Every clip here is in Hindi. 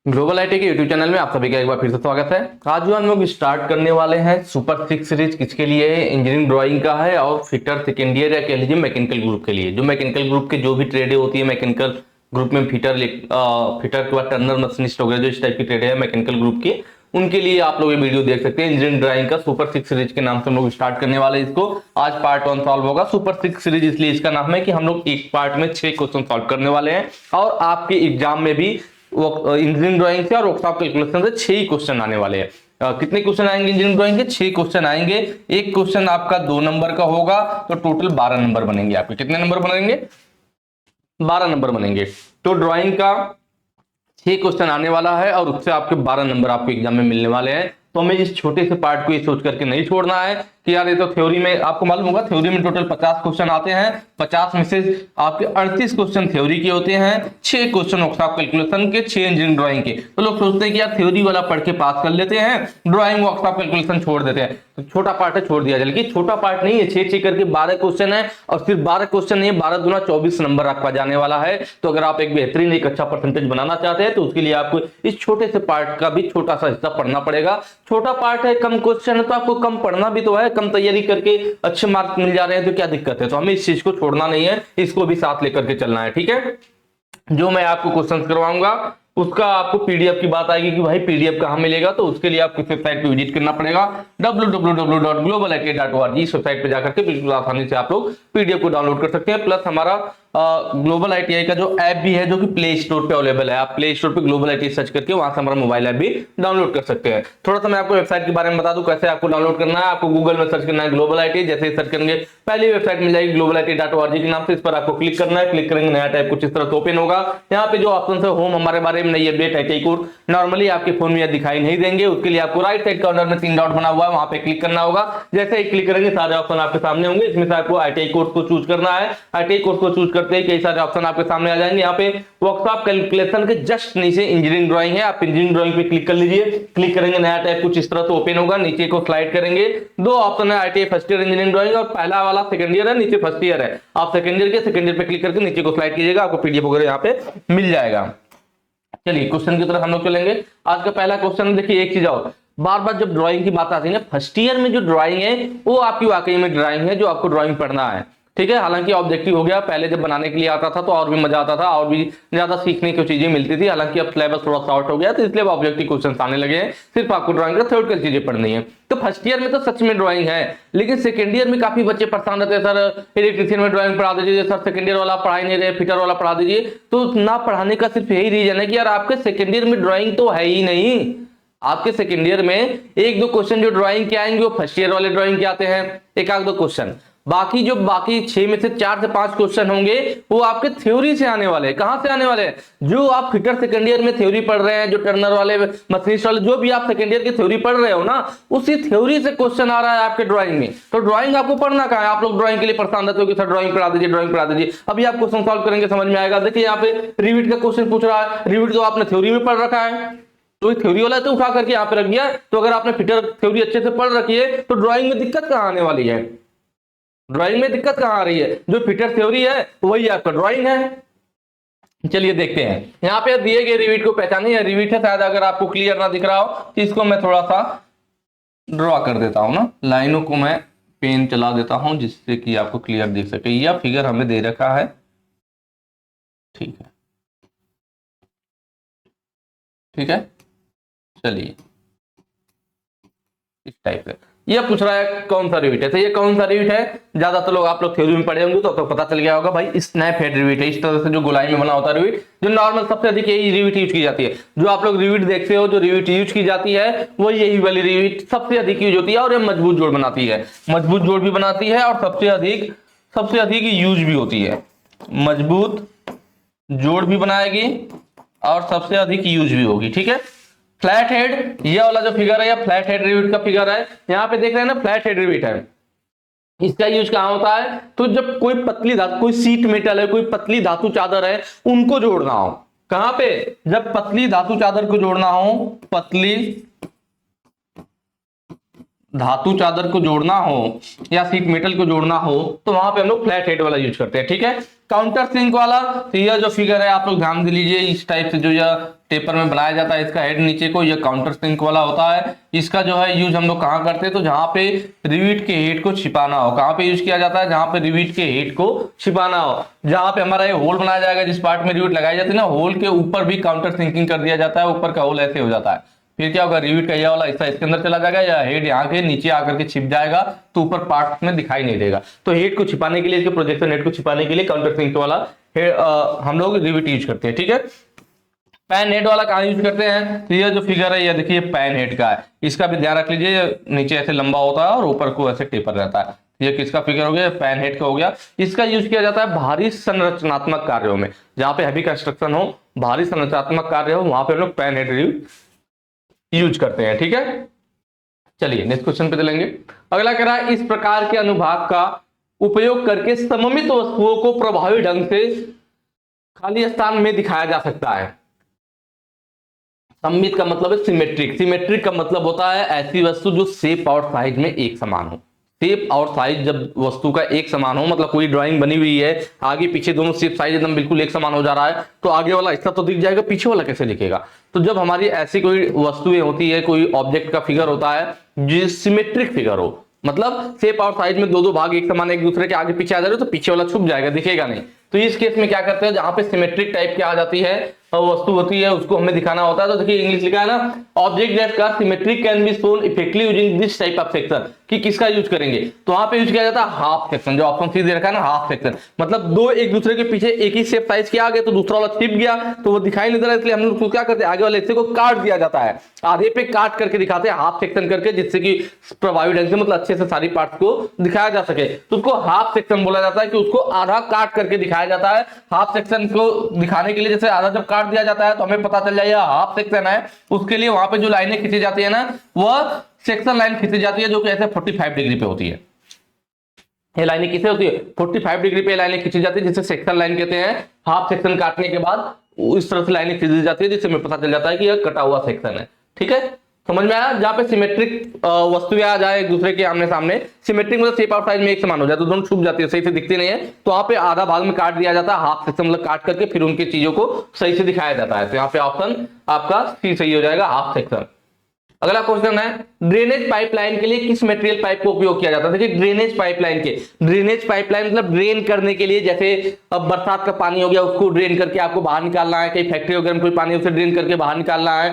ग्लोबल आईटी के यूट्यूब चैनल में आप सभी का एक बार फिर से स्वागत है। आज जो हम लोग स्टार्ट करने वाले हैं सुपर 6 सीरीज किसके लिए है? इंजीनियरिंग ड्राइंग का है और फिटर सेकेंड ईयर या कह लीजिए मैकेनिकल ग्रुप के लिए। जो मैकेनिकल ग्रुप के जो भी ट्रेडें होती है, मैकेनिकल ग्रुप में फिटर के बाद टर्नर मशीनिस्ट वगैरह जो इस टाइप की ट्रेडें है मैकेनिकल ग्रुप की, उनके लिए आप लोग ये वीडियो देख सकते हैं। इंजीनियरिंग ड्राइंग का सुपर 6 सीरीज के नाम से हम लोग स्टार्ट करने वाले हैं इसको। आज पार्ट 1 सॉल्व होगा। सुपर 6 सीरीज इसलिए इसका नाम है कि हम लोग एक पार्ट में 6 क्वेश्चन सॉल्व करने वाले हैं और आपके एग्जाम में भी इंजीनियरिंग ड्राइंग से और वर्कशॉप कैलकुलेशन से 6 ही क्वेश्चन आने वाले हैं। कितने क्वेश्चन आएंगे इंजीनियरिंग ड्राइंग के? 6 क्वेश्चन आएंगे। एक क्वेश्चन आपका 2 नंबर का होगा तो टोटल 12 नंबर बनेंगे आपके। कितने नंबर बनेंगे? 12 नंबर बनेंगे। तो ड्राइंग का 6 क्वेश्चन आने वाला है और उससे आपके 12 नंबर आपके एग्जाम में मिलने वाले हैं। तो हमें इस छोटे से पार्ट को ये सोच करके नहीं छोड़ना है कि यार ये तो थ्योरी में, आपको मालूम होगा थ्योरी में टोटल 50 क्वेश्चन आते हैं। 50 में से आपके 38 क्वेश्चन थ्योरी के होते हैं, 6 क्वेश्चन वर्कशॉप कैलकुलेशन के, 6 इंजीनियरिंग ड्राइंग के। तो लोग सोचते हैं कि यार थ्योरी वाला पढ़ के पास कर लेते हैं, ड्राइंग वर्कशॉप कैलकुलेशन छोड़ देते हैं, तो छोटा पार्ट है छोड़ दिया जाए। लेकिन छोटा पार्ट नहीं है, 6 करके 12 क्वेश्चन है और सिर्फ 12 क्वेश्चन नहीं है, 12 दूना 24 नंबर आपका जाने वाला है। तो अगर आप एक बेहतरीन एक अच्छा परसेंटेज बनाना चाहते हैं तो उसके लिए आपको इस छोटे से पार्ट का भी छोटा सा हिस्सा पढ़ना पड़ेगा। छोटा पार्ट है, कम क्वेश्चन है, तो आपको कम पढ़ना भी तो है। कम तैयारी करके अच्छे मार्क्स मिल जा रहे हैं तो क्या दिक्कत है? तो हमें इस चीज को छोड़ना नहीं है, इसको भी साथ लेकर के चलना है। ठीक है, जो मैं आपको क्वेश्चंस करवाऊंगा उसका आपको पीडीएफ की बात आएगी कि भाई पीडीएफ कहां मिलेगा, तो उसके लिए आपको वेबसाइट पे विजिट करना पड़ेगा www.globalit.org। इस वेबसाइट पे जाकर के बिल्कुल आसानी से आप लोग पीडीएफ को डाउनलोड कर सकते हैं। प्लस हमारा ग्लोबल आईटीआई का जो ऐप भी है जो कि प्ले स्टोर पे अवेलेबल है, आप प्ले स्टोर पे ग्लोबल आईटीआई सर्च करके वहां से हमारा मोबाइल ऐप भी डाउनलोड कर सकते हैं। थोड़ा सा मैं आपको वेबसाइट के बारे में बता दूं कैसे आपको डाउनलोड करना है। आपको गूगल में सर्च करना है ग्लोबल आईटीआई, जैसे ही सर्च करेंगे पहली वेबसाइट मिल जाएगी globalit.org के नाम से। इस पर आपको क्लिक करना है। क्लिक करेंगे नया टाइप कुछ इस तरह से ओपन होगा। यहाँ पे जो ऑप्शन है होम, हमारे बारे में नई अपडेट आईटीआई कोर्स, नॉर्मली आपके फोन में दिखाई नहीं देंगे। उसके लिए आपको राइट साइड कॉर्नर में 3 डॉट बना हुआ है, वहां पे क्लिक करना होगा। जैसे ही क्लिक करेंगे सारे ऑप्शन आपके सामने होंगे। इसमें से आपको आईटीआई कोर्स को चूज करना है। आईटीआई कोर्स को चूज करते ही कई सारे ऑप्शन आपके सामने आ जाएंगे। यहाँ पे वर्कशॉप कैलकुलेशन के जस्ट नीचे इंजीनियरिंग ड्राइंग है, आप इंजीनियरिंग ड्राइंग पे क्लिक कर लीजिए। क्लिक करेंगे नया टाइप कुछ इस तरह से ओपन होगा। नीचे को स्लाइड करेंगे, 2 ऑप्शन है, ITI first year engineering drawing और पहला वाला सेकंड ईयर है, नीचे फर्स्ट ईयर है। आप सेकंड ईयर पे क्लिक करके नीचे को स्लाइड कीजिएगा, आपको पीडीएफ वगैरह यहाँ पे मिल जाएगा। चलिए क्वेश्चन की तरफ हम लोग चलेंगे। आज का पहला क्वेश्चन देखिए, एक चीज और, बार बार जब ड्राइंग की बात आती है ना, फर्स्ट ईयर में जो ड्राइंग है वो आपकी वाकई में ड्राइंग है जो आपको ड्राइंग पढ़ना है। ठीक है, हालांकि ऑब्जेक्टिव हो गया, पहले जब बनाने के लिए आता था तो और भी मजा आता था और भी ज्यादा सीखने की चीजें मिलती थी। हालांकि अब सिलेबस थोड़ा शॉर्ट हो गया तो इसलिए ऑब्जेक्टिव क्वेश्चन आने लगे हैं, सिर्फ आपको ड्राइंग का थ्योरेटिकल चीजें पढ़नी है। तो फर्स्ट ईयर में तो सच में ड्राइंग है, लेकिन सेकंड ईयर में काफी बच्चे परेशान रहते हैं, सर इलेक्ट्रिशियन में ड्राइंग पढ़ा दीजिए, सर सेकंड ईयर वाला पढ़ा ही नहीं रहे, फिटर वाला पढ़ा दीजिए। तो ना पढ़ाने का सिर्फ यही रीजन है कि यार आपके सेकंड ईयर में ड्राइंग तो है ही नहीं। आपके सेकंड ईयर में 1-2 क्वेश्चन जो ड्राइंग के आएंगे वो फर्स्ट ईयर वाले ड्राइंग के आते हैं, 1-2 क्वेश्चन। बाकी 6 में से 4 से 5 क्वेश्चन होंगे वो आपके थ्योरी से आने वाले हैं। कहां से आने वाले हैं? जो आप फिटर सेकंड ईयर में थ्योरी पढ़ रहे हैं, जो टर्नर वाले, मशीनिस्ट वाले, जो भी आप सेकंड ईयर की थ्योरी पढ़ रहे हो ना, उसी थ्योरी से क्वेश्चन आ रहा है आपके ड्राइंग में। तो ड्राइंग आपको पढ़ना कहां है? आप लोग ड्राइंग के लिए परेशान रहते हो कि सर ड्राइंग पढ़ा दीजिए, ड्राइंग पढ़ा दीजिए। अभी आप क्वेश्चन सॉल्व करेंगे समझ में आएगा। देखिए यहाँ पे रिविट का क्वेश्चन पूछ रहा है, रिविट तो आपने थ्योरी में पढ़ रखा है, तो थ्योरी वाला तो उठा करके यहाँ पे रख दिया। तो अगर आपने फिटर थ्योरी अच्छे से पढ़ रखी है तो ड्राइंग में दिक्कत कहां आने वाली है? ड्राइंग में दिक्कत कहां आ रही है? जो फिटर थ्योरी है वही आपका ड्राइंग है। चलिए देखते हैं, यहाँ पे दिए गए रिविट को पहचानिए। या रिविट है शायद, अगर आपको क्लियर ना दिख रहा हो तो इसको मैं थोड़ा सा ड्रॉ कर देता हूं ना, लाइनों को मैं पेन चला देता हूं जिससे कि आपको क्लियर दिख सके। यह फिगर हमें दे रखा है, ठीक है, ठीक है। चलिए इस टाइप से ये पूछ रहा है कौन सा रिविट है। तो ये कौन सा रिविट है? ज्यादातर लोग आप लोग थ्योरी में पढ़े होंगे तो पता चल गया होगा भाई, स्नैप हेड रिविट है। इस तरह से जो गोलाई में बना होता है रिविट, जो नॉर्मल सबसे अधिक यही रिविट यूज की जाती है। जो आप लोग रिविट देखते हो, जो रिविट यूज की जाती है वो यही वाली रिविट सबसे अधिक यूज होती है और ये मजबूत जोड़ बनाती है, मजबूत जोड़ भी बनाती है और सबसे अधिक यूज भी होती है। मजबूत जोड़ भी बनाएगी और सबसे अधिक यूज भी होगी। ठीक है, फ्लैट हेड, ये वाला जो फिगर है ये फ्लैट हेड रिविट का फिगर है। यहाँ पे देख रहे हैं ना, फ्लैट हेड रिविट है। इसका यूज कहां होता है? तो जब कोई पतली धातु, कोई सीट मेटल है, कोई पतली धातु चादर है, उनको जोड़ना हो। कहां पे? जब पतली धातु चादर को जोड़ना हो, पतली धातु चादर को जोड़ना हो या सीट मेटल को जोड़ना हो तो वहां पे हम लोग फ्लैट हेड वाला यूज करते हैं। ठीक है, काउंटर सिंक वाला, तो यह जो फिगर है आप लोग ध्यान दे लीजिए, इस टाइप से जो यह टेपर में बनाया जाता है, इसका हेड नीचे को, यह काउंटर सिंक वाला होता है। इसका जो है यूज हम लोग कहाँ करते हैं, तो जहां पे रिविट के हेड को छिपाना हो। कहां पे यूज किया जाता है, जहां पे रिविट के हेड को छिपाना हो, जहां पे हमारा ये होल बनाया जाएगा, जिस पार्ट में रिविट लगाई जाती है ना, होल के ऊपर भी काउंटर सिंकिंग कर दिया जाता है, ऊपर का होल ऐसे हो जाता है। फिर क्या होगा, रिविट का यह वाला हिस्सा इसके अंदर चला जाएगा, या हेड यहाँ के नीचे आकर के छिप जाएगा, तो ऊपर पार्ट में दिखाई नहीं देगा। तो हेड को छिपाने के लिए, इसके प्रोजेक्शन हेड को छिपाने के लिए काउंटर सिंक वाला हम लोग रिविट यूज करते हैं। ठीक है, पैन हेड वाला कहां यूज करते हैं, तो ये जो फिगर है ये देखिए पैन हेड का है, इसका भी ध्यान रख लीजिए, नीचे ऐसे लंबा होता है और ऊपर को ऐसे टेपर रहता है। ये किसका फिगर हो गया, पैन हेड का हो गया। इसका यूज किया जाता है भारी संरचनात्मक कार्यों में, जहां पे हैवी कंस्ट्रक्शन हो, भारी संरचनात्मक कार्य हो, वहां पे हम लोग पैन हेड यूज करते हैं। ठीक है, चलिए नेक्स्ट क्वेश्चन पे चलेंगे। अगला कह रहा है, इस प्रकार के अनुभाग का उपयोग करके सममित वस्तुओं को प्रभावी ढंग से खाली स्थान में दिखाया जा सकता है। सममित का मतलब है सिमेट्रिक, सिमेट्रिक का मतलब होता है ऐसी वस्तु जो शेप और साइज में एक समान हो। शेप और साइज जब वस्तु का एक समान हो, मतलब कोई ड्राइंग बनी हुई है, आगे पीछे दोनों शेप साइज एकदम बिल्कुल एक समान हो जा रहा है, तो आगे वाला हिस्सा तो दिख जाएगा, पीछे वाला कैसे दिखेगा। तो जब हमारी ऐसी कोई वस्तुएं होती है, कोई ऑब्जेक्ट का फिगर होता है जो सिमेट्रिक फिगर हो, मतलब शेप और साइज में दो दो भाग एक समान एक दूसरे के आगे पीछे आ जा रहे हो, तो पीछे वाला छुप जाएगा, दिखेगा नहीं। तो इस केस में क्या करते हैं, जहां पे सिमेट्रिक टाइप की आ जाती है वस्तु होती है, उसको हमें दिखाना होता है। तो देखिए इंग्लिश लिखा है ना, ऑब्जेक्ट दैट का symmetric can be shown effectively using this type of section, कि किसका यूज करेंगे, तो वहां पे यूज किया जाता है हाफ सेक्शन। जो ऑप्शन सी दे रखा है ना, हाफ सेक्शन, मतलब दो एक दूसरे के पीछे एक ही शेप साइज के आ गए, तो दूसरा वाला छिप गया, तो वो दिखाई नहीं दे रहा, इसलिए हम लोग क्या करते हैं, आगे वाले हिस्से को काट दिया जाता है, आधे पे काट करके दिखाते हैं हाफ सेक्शन करके, जिससे कि प्रभावी ढंग से मतलब अच्छे से सारी पार्ट को दिखाया जा सके। तो उसको हाफ सेक्शन बोला जाता है, कि उसको आधा काट करके दिखाया जाता है। हाफ सेक्शन को दिखाने के लिए, जैसे आधा जब काट दिया जाता है तो हमें पता चल जाएगा हाफ सेक्शन है, उसके लिए वहां पे जो लाइनें खींची जाती है ना, वह सेक्शन लाइन खींची जाती है, जो कि ऐसे 45 डिग्री पे होती है। ये लाइनें किसे होती है, 45 डिग्री पे लाइनें खींची जाती है, जिसे सेक्शन लाइन कहते हैं। हाफ सेक्शन काटने के बाद इस तरह से लाइनें खींची जाती है, जिससे हमें पता चल जाता है कि यह कटा हुआ सेक्शन है। ठीक है, समझ में आया। जहां पे सिमेट्रिक वस्तुएं आ जाए एक दूसरे के आमने सामने, सिमेट्रिक मतलब शेप और साइज में एक समान हो जाए, तो दोनों छुप जाती है, सही से दिखती नहीं है, तो वहां पे आधा भाग में काट दिया जाता है, हाफ सेक्शन मतलब काट करके फिर उनकी चीजों को सही से दिखाया जाता है। तो यहाँ पे ऑप्शन आपका सी सही हो जाएगा, हाफ सेक्शन। अगला क्वेश्चन है, ड्रेनेज पाइपलाइन के लिए किस मटेरियल पाइप को उपयोग किया जाता है। देखिए ड्रेनेज पाइपलाइन मतलब ड्रेन करने के लिए, जैसे अब बरसात का पानी हो गया, उसको ड्रेन करके आपको बाहर निकालना है, कहीं फैक्ट्री वगैरह में कोई पानी उसे ड्रेन करके बाहर निकालना है,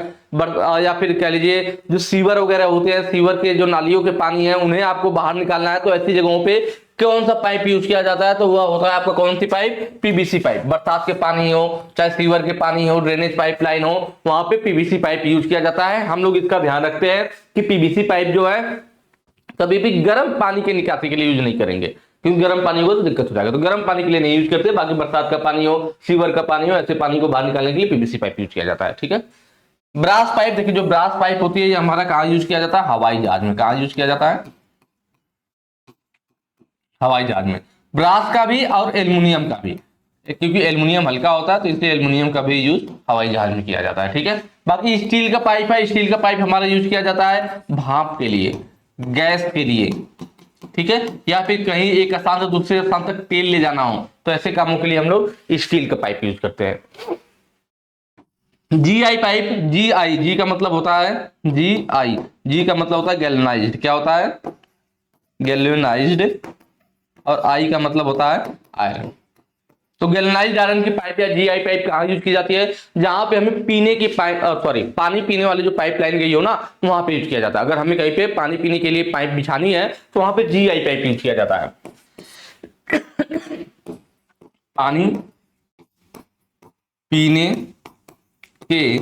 या फिर कह लीजिए जो सीवर वगैरह होते हैं, सीवर के जो नालियों के पानी है उन्हें आपको बाहर निकालना है, तो ऐसी जगहों पे कौन सा पाइप यूज किया जाता है, तो वह होता है आपका कौन सी पाइप, पीवीसी पाइप। बरसात के पानी हो, चाहे सीवर के पानी हो, ड्रेनेज पाइपलाइन हो, वहां पे पीवीसी पाइप यूज किया जाता है। हम लोग इसका ध्यान रखते हैं कि पीवीसी पाइप जो है कभी भी गर्म पानी के निकासी के लिए यूज नहीं करेंगे, क्योंकि गर्म पानी होगा तो दिक्कत हो जाएगा, तो गर्म पानी के लिए नहीं यूज करते। बाकी बरसात का पानी हो, सीवर का पानी हो, ऐसे पानी को बाहर निकालने के लिए पीवीसी पाइप यूज किया जाता है। ठीक है, ब्रास पाइप, देखिए जो ब्रास पाइप होती है ये हमारा कहां यूज किया जाता है, हवाई जहाज में। कहां यूज किया जाता है, हवाई जहाज में। ब्रास का भी और एल्युमिनियम का भी, क्योंकि एल्युमिनियम हल्का होता है तो इसलिए एल्युमिनियम का भी यूज हवाई जहाज में किया जाता है। ठीक है, बाकी स्टील का पाइप है, स्टील का पाइप हमारा यूज किया जाता है भाप के लिए, गैस के लिए, ठीक है, या फिर कहीं एक स्थान से दूसरे स्थान तक तेल ले जाना हो, तो ऐसे कामों के लिए हम लोग स्टील का पाइप यूज करते हैं। जीआई पाइप, जी का मतलब होता है जी का मतलब होता है गैल्वेनाइज्ड। क्या होता है, गैल्वेनाइज्ड, और आई का मतलब होता है आयरन। तो गैल्वेनाइज्ड आयरन की पाइप या जीआई पाइप कहां यूज की जाती है, जहां पे हमें पीने की पाइप, पानी पीने वाली जो पाइपलाइन गई हो ना, वहां पे यूज किया जाता है। अगर हमें कहीं पे पानी पीने के लिए पाइप बिछानी है तो वहां पे जीआई पाइप यूज किया जाता है, पानी पीने के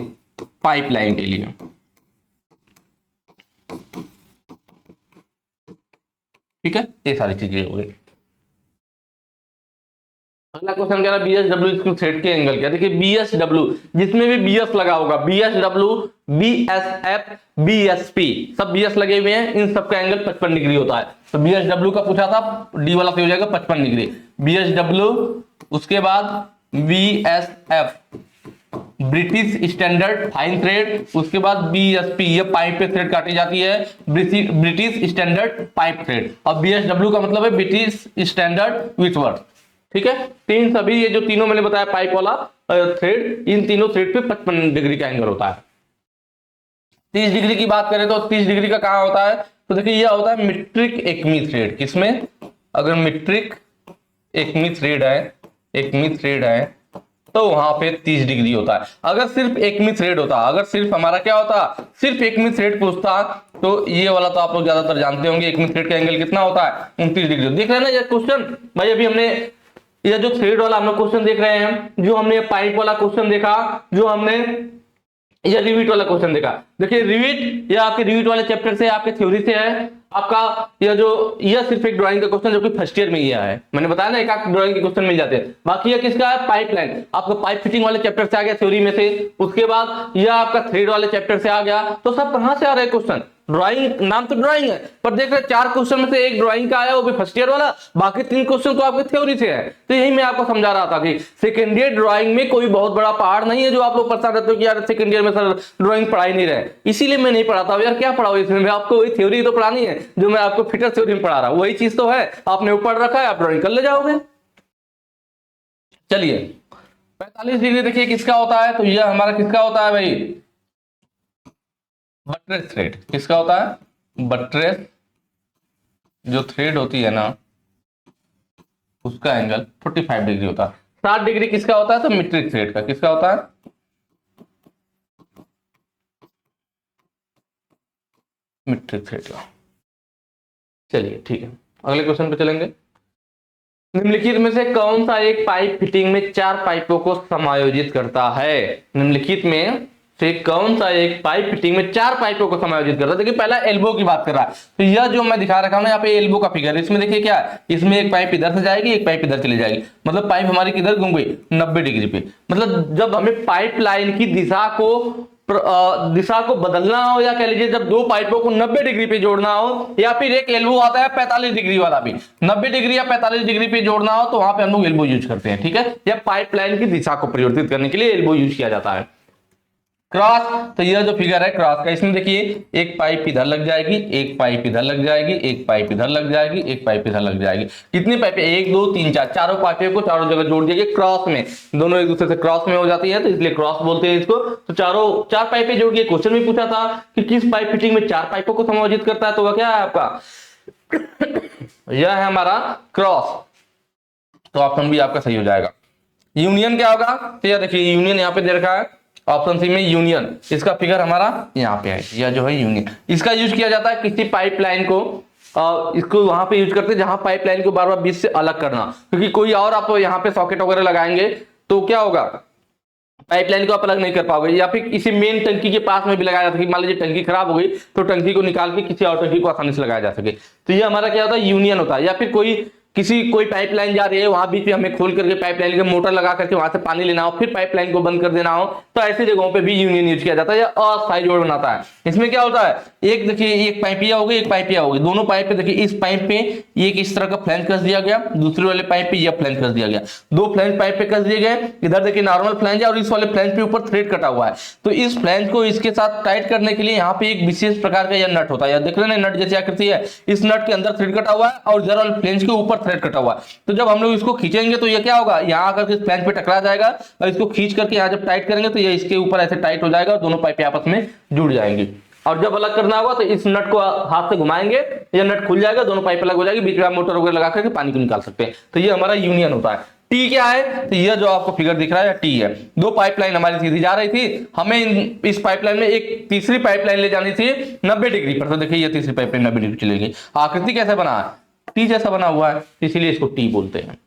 पाइपलाइन के लिए। ठीक है, ये सारी चीजें हो गई। अगला क्वेश्चन कह रहा है बीएसडब्ल्यू स्क्रू थ्रेड के एंगल क्या। देखिए बीएसडब्ल्यू, जिसमें भी बीएस लगा होगा, बीएसडब्ल्यू, बीएसएफ, बीएसपी, सब बीएस लगे हुए हैं, इन सब का एंगल 55 डिग्री होता है। तो बीएसडब्ल्यू का पूछा था, डी वाला हो जाएगा 55 डिग्री, बीएसडब्ल्यू, उसके बाद BSF, British standard fine thread, उसके बाद बीएसपी, ये पाइप पे थ्रेड काटी जाती है, ब्रिटिश स्टैंडर्ड पाइप थ्रेड, और बीएसडब्ल्यू का मतलब है ब्रिटिश स्टैंडर्ड विथवर्थ। ठीक है, तीन सभी ये जो तीनों मैंने बताया पाइप वाला थ्रेड, इन तीनों थ्रेड पे 55 डिग्री का एंगल होता है। 30 डिग्री की बात करें तो 30 डिग्री का कहां होता है, तो देखिए यह होता है मीट्रिक एक्मी थ्रेड। किसमें, अगर मीट्रिक एक्मी थ्रेड है तो वहां पे 30 डिग्री होता है। अगर सिर्फ एक्मी थ्रेड होता, अगर सिर्फ हमारा क्या होता, सिर्फ एक्मी थ्रेड पूछता, तो ये वाला तो आप लोग ज्यादातर जानते होंगे, एक्मी थ्रेड का एंगल कितना होता है, 29 डिग्री। देख रहे हैं ना ये क्वेश्चन भाई, अभी हमने ये जो थ्रेड वाला हम लोग क्वेश्चन देख रहे हैं, जो हमने पाइप वाला क्वेश्चन देखा, जो हमने ये रिविट वाला क्वेश्चन देखा। देखिए रिविट, ये आपके रिविट वाले चैप्टर से, आपके थ्योरी से है आपका। यह सिर्फ एक ड्राइंग का क्वेश्चन जो कि फर्स्ट ईयर में ही है, मैंने बताया ना एक आध ड्राइंग के क्वेश्चन मिल जाते हैं। बाकी ये किसका है, पाइपलाइन, आपका पाइप फिटिंग वाले चैप्टर से आ गया थ्योरी में से। उसके बाद यह आपका थ्रेड वाले चैप्टर से आ गया। तो सब कहां से आ रहे हैं क्वेश्चन, ड्राइंग, नाम तो ड्राइंग है, पर देख रहे 4 क्वेश्चन में से एक ड्राइंग का आया, वो भी फर्स्ट ईयर वाला, बाकी 3 क्वेश्चन तो आपके थ्योरी से है। तो यही मैं आपको समझा रहा था कि सेकेंड ईयर ड्राइंग में कोई बहुत बड़ा पहाड़ नहीं है जो आप लोग परेशान रहते हो कि यार सेकेंड ईयर में सर ड्राइंग पढ़ाई नहीं रहे, इसीलिए मैं नहीं पढ़ाता हूं। यार क्या पढ़ाओ इसमें, मैं आपको वही थ्योरी तो पढ़ानी है जो मैं आपको फिटर थ्योरी में पढ़ा रहा हूं, वही चीज तो है, आपने ऊपर रखा है, आप ड्राइंग कर ले जाओगे। चलिए 45 डिग्री देखिए किसका होता है, तो यह हमारा किसका होता है भाई, बट्रेस थ्रेड। किसका होता है, बट्रेस जो थ्रेड होती है ना, उसका एंगल 45 डिग्री होता है। 60 डिग्री किसका होता है, तो मीट्रिक थ्रेड का। किसका होता है, मीट्रिक थ्रेड का। चलिए ठीक है, अगले क्वेश्चन पे चलेंगे। निम्नलिखित में से कौन सा एक पाइप फिटिंग में 4 पाइपों को समायोजित करता है, निम्नलिखित में से कौन सा एक पाइप फिटिंग में 4 पाइपों को समायोजित करता है। देखिए पहला एल्बो की बात कर रहा है, तो यह जो मैं दिखा रखा हूं ना यहाँ पे एल्बो का फिगर, इसमें देखिए क्या है, इसमें एक पाइप इधर से जाएगी, एक पाइप इधर चली जाएगी, मतलब पाइप हमारी किधर घूम गई, 90 डिग्री पे। मतलब जब हमें पाइप लाइन की दिशा को बदलना हो, या कह लीजिए जब 2 पाइपों को 90 डिग्री पे जोड़ना हो, या फिर एक एल्बो आता है 45 डिग्री वाला भी, 90 डिग्री या 45 डिग्री पे जोड़ना हो, तो वहां पे हम लोग एल्बो यूज करते हैं। ठीक है, या पाइपलाइन की दिशा को परिवर्तित करने के लिए एल्बो यूज किया जाता है। क्रॉस, तो यह जो फिगर है क्रॉस का, इसमें देखिए एक पाइप इधर लग जाएगी, एक पाइप इधर लग जाएगी, एक पाइप इधर लग जाएगी, एक पाइप इधर लग जाएगी। कितनी पाइपें, 1 2 3 4, चारों पाइपों को चारों जगह जोड़ दिया क्रॉस में, दोनों एक दूसरे से क्रॉस में हो जाती है, तो इसलिए क्रॉस बोलते हैं इसको। तो 4 पाइपें जोड़ के क्वेश्चन में पूछा था कि किस पाइप फिटिंग में 4 पाइपों को समायोजित करता है, तो वह क्या है आपका यह है हमारा क्रॉस। तो ऑप्शन भी आपका सही हो जाएगा। यूनियन क्या होगा, तो यह देखिए यूनियन यहाँ पे दे रखा है ऑप्शन सी में, यूनियन, इसका फिगर हमारा यहाँ पे है, यह जो है यूनियन। इसका यूज किया जाता है किसी पाइपलाइन को, इसको वहां पे यूज करते हैं जहां पाइपलाइन को बार बार बीच से अलग करना, क्योंकि कोई और आप यहाँ पे सॉकेट वगैरह लगाएंगे तो क्या होगा, पाइपलाइन को आप अलग नहीं कर पाओगे, या फिर किसी मेन टंकी के पास में भी लगाया जा सके। मान लीजिए टंकी खराब हो गई तो टंकी को निकाल के किसी और टंकी को आसानी से लगाया जा सके, तो ये हमारा क्या होता है, यूनियन होता है। या फिर कोई पाइपलाइन जा रही है, वहां बीच में हमें खोल करके पाइपलाइन का मोटर लगा करके वहां से पानी लेना हो, फिर पाइपलाइन को बंद कर देना हो, तो ऐसी जगहों पे भी यूनियन यूज किया जाता है, या अस्थायी जोड़ बनाता है। इसमें क्या होता है, एक देखिए एक पाइपिया होगी, एक पाइपिया होगी, दोनों पाइप पे देखिए इस पाइप पे एक इस तरह का फ्लैंज कस दिया गया, दूसरे वाले पाइप पे यह फ्लैंज कस दिया गया, 2 फ्लैंज पाइप पे कस दिए गए। इधर देखिए नॉर्मल फ्लैंज है और इस वाले फ्लैंज पे ऊपर थ्रेड कटा हुआ है, तो इस फ्लैंज को इसके साथ टाइट करने के लिए यहाँ पे एक विशेष प्रकार का यह नट होता है, देख रहे हैं नट जैसी आकृति है, इस नट के अंदर थ्रेड कटा हुआ है और इधर वाले फ्लैंज के ऊपर थ्रेड कटा हुआ है। तो जब हम लोग इसको खींचेंगे तो ये क्या होगा, यहाँ आकर के फ्लैंज पे टकरा जाएगा, और इसको खींच करके यहाँ जब टाइट करेंगे तो ये इसके ऊपर ऐसे टाइट हो जाएगा और दोनों पाइपें आपस में जुड़ जाएंगी। और जब अलग करना होगा तो इस नट को हाथ से घुमाएंगे, ये नट खुल जाएगा, दोनों पाइप अलग हो जाएगी, बीच में मोटर वगैरह लगा करके पानी को निकाल सकते हैं। तो ये हमारा यूनियन होता है। टी क्या है, तो ये जो आपको फिगर दिख रहा है टी है। 2 पाइपलाइन हमारी सीधी जा रही थी, हमें इस पाइपलाइन में एक तीसरी पाइपलाइन ले जानी थी 90 डिग्री पर, तो देखिए ये तीसरी पाइपलाइन 90 डिग्री चलेगी। आकृति कैसे बना है, टी जैसा बना हुआ है, इसीलिए इसको टी बोलते हैं।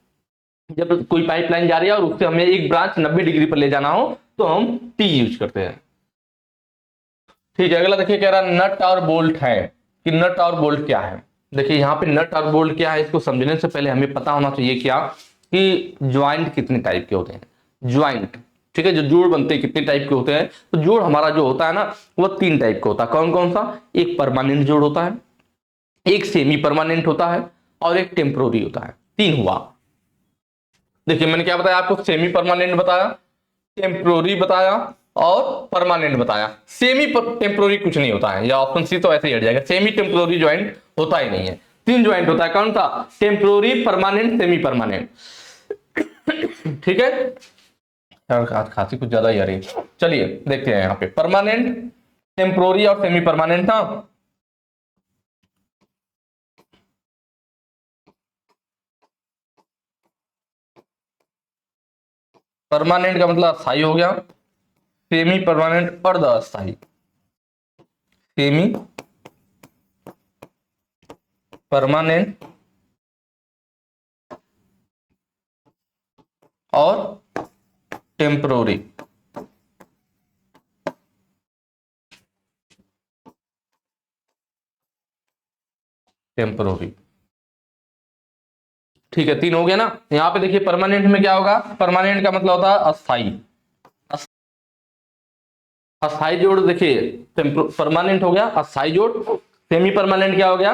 जब कोई पाइपलाइन जा रही है और उससे हमें एक ब्रांच 90 डिग्री पर ले जाना हो तो हम टी यूज करते हैं। ठीक है, अगला देखिए कह रहा नट और बोल्ट है, कि नट और बोल्ट क्या है। देखिए यहाँ पे नट और बोल्ट क्या है, इसको समझने से पहले हमें पता होना चाहिए क्या, कि ज्वाइंट कितने टाइप के होते हैं। ज्वाइंट, ठीक है, जो जोड़ बनते हैं कितने टाइप के होते हैं, तो जोड़ हमारा जो होता है ना वो 3 टाइप का होता है। कौन कौन सा, एक परमानेंट जोड़ होता है, एक सेमी परमानेंट होता है, और एक टेम्पोररी होता है। 3 हुआ। देखिए मैंने क्या बताया आपको, सेमी परमानेंट बताया, टेम्पोरी बताया और परमानेंट बताया। सेमी टेम्पोरी कुछ नहीं होता है, या ऑप्शन सी तो ऐसे ही हट जाएगा। सेमी टेम्पोरी ज्वाइंट होता ही नहीं है, 3 ज्वाइंट होता है। कौन सा? Temporary, permanent, semi permanent. ठीक है यार, खांसी कुछ ज्यादा ही आ रही है। चलिए देखते हैं यहाँ पे परमानेंट, टेम्पोरी और सेमी परमानेंट ना। परमानेंट का मतलब अस्थाई हो गया, सेमी परमानेंट अर्ध अस्थाई। सेमी परमानेंट और टेम्पोरी। टेम्पोरी ठीक है, 3 हो गया ना। यहां पे देखिए परमानेंट में क्या होगा, परमानेंट का मतलब होता है अस्थाई। अस्थाई जोड़ देखिए, परमानेंट हो गया अस्थाई जोड़, सेमी परमानेंट क्या हो गया,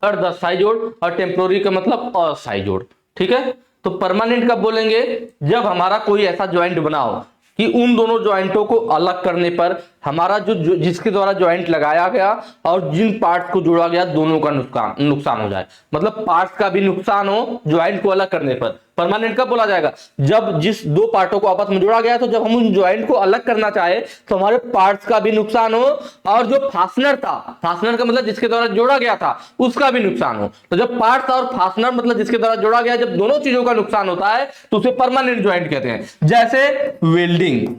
अर्ध अस्थाई जोड़, और टेम्पोरी का मतलब अस्थाई जोड़। ठीक है, तो परमानेंट कब बोलेंगे, जब हमारा कोई ऐसा ज्वाइंट बना हो कि उन दोनों ज्वाइंटों को अलग करने पर हमारा जो जिसके द्वारा ज्वाइंट लगाया गया और जिन पार्ट्स को जोड़ा गया दोनों का नुकसान हो जाए, मतलब पार्ट्स का भी नुकसान हो ज्वाइंट को अलग करने पर। परमानेंट कब बोला जाएगा, जब जिस 2 पार्टों को आपस में जोड़ा गया है, तो जब हम उन ज्वाइंट को अलग करना चाहे तो हमारे पार्ट्स का भी नुकसान हो और जो फास्टनर था, फास्टनर का मतलब जिसके द्वारा जोड़ा गया था, उसका भी नुकसान हो। तो जब पार्ट्स और फास्टनर मतलब जिसके द्वारा जोड़ा गया, जब दोनों चीजों का नुकसान होता है तो उसे परमानेंट ज्वाइंट कहते हैं। जैसे वेल्डिंग,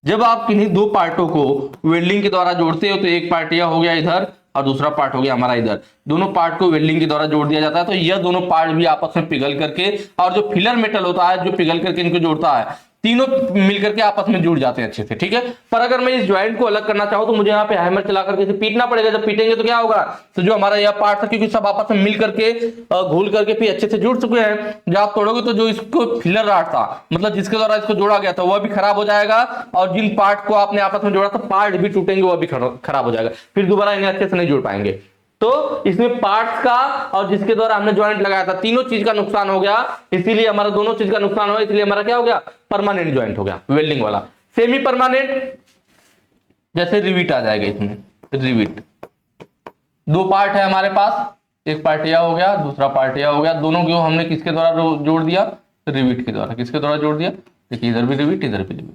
जब आप किन्हीं 2 पार्टों को वेल्डिंग के द्वारा जोड़ते हो तो एक पार्ट यह हो गया इधर और दूसरा पार्ट हो गया हमारा इधर, दोनों पार्ट को वेल्डिंग के द्वारा जोड़ दिया जाता है, तो यह दोनों पार्ट भी आपस में पिघल करके, और जो फिलर मेटल होता है जो पिघल करके इनको जोड़ता है, तीनों मिलकर के आपस में जुड़ जाते हैं अच्छे से। ठीक है, पर अगर मैं इस ज्वाइंट को अलग करना चाहूं तो मुझे यहाँ पे हैमर चला करके इसे पीटना पड़ेगा। जब पीटेंगे तो क्या होगा, तो जो हमारा यह पार्ट था, क्योंकि सब आपस में मिल करके घुल करके फिर अच्छे से जुड़ चुके हैं, जब आप तोड़ोगे तो जो इसको फिलर राड था, मतलब जिसके द्वारा इसको जोड़ा गया था, वह भी खराब हो जाएगा, और जिन पार्ट को आपने आपस में जोड़ा था पार्ट भी टूटेंगे, वह भी खराब हो जाएगा, फिर दोबारा इन्हें अच्छे से नहीं जुड़ पाएंगे। तो इसमें पार्ट्स का और जिसके द्वारा हमने ज्वाइंट लगाया था, तीनों चीज का नुकसान हो गया, इसीलिए हमारा दोनों चीज का नुकसान हुआ, इसलिए हमारा क्या हो गया, परमानेंट ज्वाइंट हो गया वेल्डिंग वाला। सेमी परमानेंट, जैसे रिविट आ जाएगा इसमें, रिविट 2 पार्ट है हमारे पास, एक पार्ट यह हो गया, दूसरा पार्ट यह हो गया, दोनों को हमने किसके द्वारा जोड़ दिया, रिविट के द्वारा। किसके द्वारा जोड़ दिया, देखिए इधर भी रिविट इधर भी रिविट।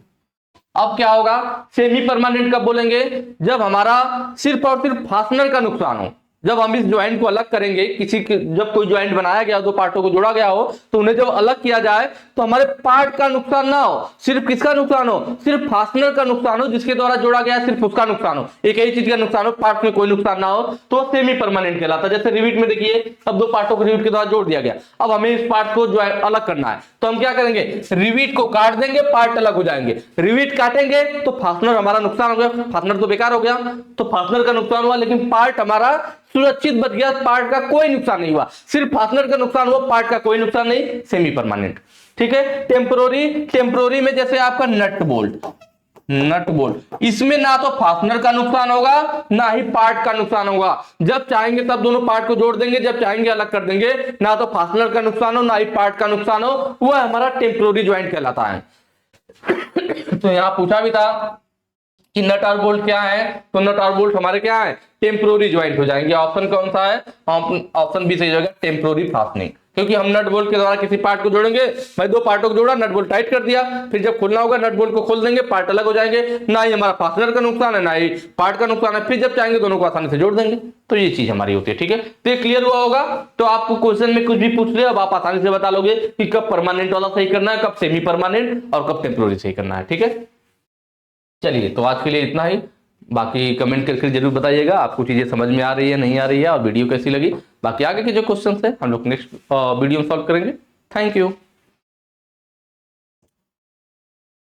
अब क्या होगा, सेमी परमानेंट कब बोलेंगे, जब हमारा सिर्फ और सिर्फ फास्टनर का नुकसान हो। जब हम इस ज्वाइंट को अलग करेंगे, जब कोई ज्वाइंट बनाया गया, 2 पार्टों को जोड़ा गया हो, तो उन्हें जब अलग किया जाए तो हमारे पार्ट का नुकसान ना हो, सिर्फ किसका नुकसान हो, सिर्फ फास्टनर का नुकसान हो, जिसके द्वारा जोड़ा गया सिर्फ उसका नुकसान हो, एक ही चीज का नुकसान हो, पार्ट में कोई नुकसान ना हो, तो सेमी परमानेंट कहलाता है। जैसे रिविट में देखिए, अब 2 पार्टों को रिविट के द्वारा जोड़ दिया गया, अब हमें इस पार्ट को अलग करना है, तो हम क्या करेंगे, रिविट को काट देंगे, पार्ट अलग हो जाएंगे। रिविट काटेंगे तो फास्टनर हमारा नुकसान हो गया, फास्टनर तो बेकार हो गया, तो फास्टनर का नुकसान हुआ, लेकिन पार्ट हमारा सुरक्षित बच गया, पार्ट का कोई नुकसान नहीं हुआ, सिर्फ फास्टनर का नुकसान हुआ, पार्ट का कोई नुकसान नहीं, सेमी परमानेंट। ठीक है, टेम्पोरी, टेम्पोरी में जैसे आपका नट बोल्ट, नट बोल्ट, इसमें ना तो फास्टनर का नुकसान होगा ना ही पार्ट का नुकसान होगा। जब चाहेंगे तब दोनों पार्ट को जोड़ देंगे, जब चाहेंगे अलग कर देंगे, ना तो फास्टनर का नुकसान हो ना ही पार्ट का नुकसान हो, वह हमारा टेम्पोरी ज्वाइंट कहलाता है। तो यहां पूछा भी था कि नट और बोल्ट क्या है, तो नट और बोल्ट हमारे क्या है, टेम्पोरी ज्वाइंट हो जाएंगे। ऑप्शन कौन सा है, ऑप्शन बी सही होगा, टेम्पोरी फास्टनिंग, क्योंकि हम नट बोल्ट के द्वारा किसी पार्ट को जोड़ेंगे, भाई 2 पार्टों को जोड़ा, नट बोल्ट टाइट कर दिया, फिर जब खोलना होगा नट बोल्ट को खोल देंगे, पार्ट अलग हो जाएंगे, ना ही हमारा फास्टनर का नुकसान है ना ही पार्ट का नुकसान है, फिर जब चाहेंगे दोनों को आसानी से जोड़ देंगे। तो ये चीज हमारी होती है। ठीक है, तो ये क्लियर हुआ होगा। तो आपको क्वेश्चन में कुछ भी पूछ ले, अब आप आसानी से बता लोगे कि कब परमानेंट वाला सही करना है, कब सेमी परमानेंट और कब टेम्पोरी सही करना है। ठीक है, चलिए तो आज के लिए इतना ही, बाकी कमेंट करके जरूर बताइएगा आपको चीजें समझ में आ रही है नहीं आ रही है, और वीडियो कैसी लगी। बाकी आगे के जो क्वेश्चन है हम लोग नेक्स्ट वीडियो में सॉल्व करेंगे। Thank you.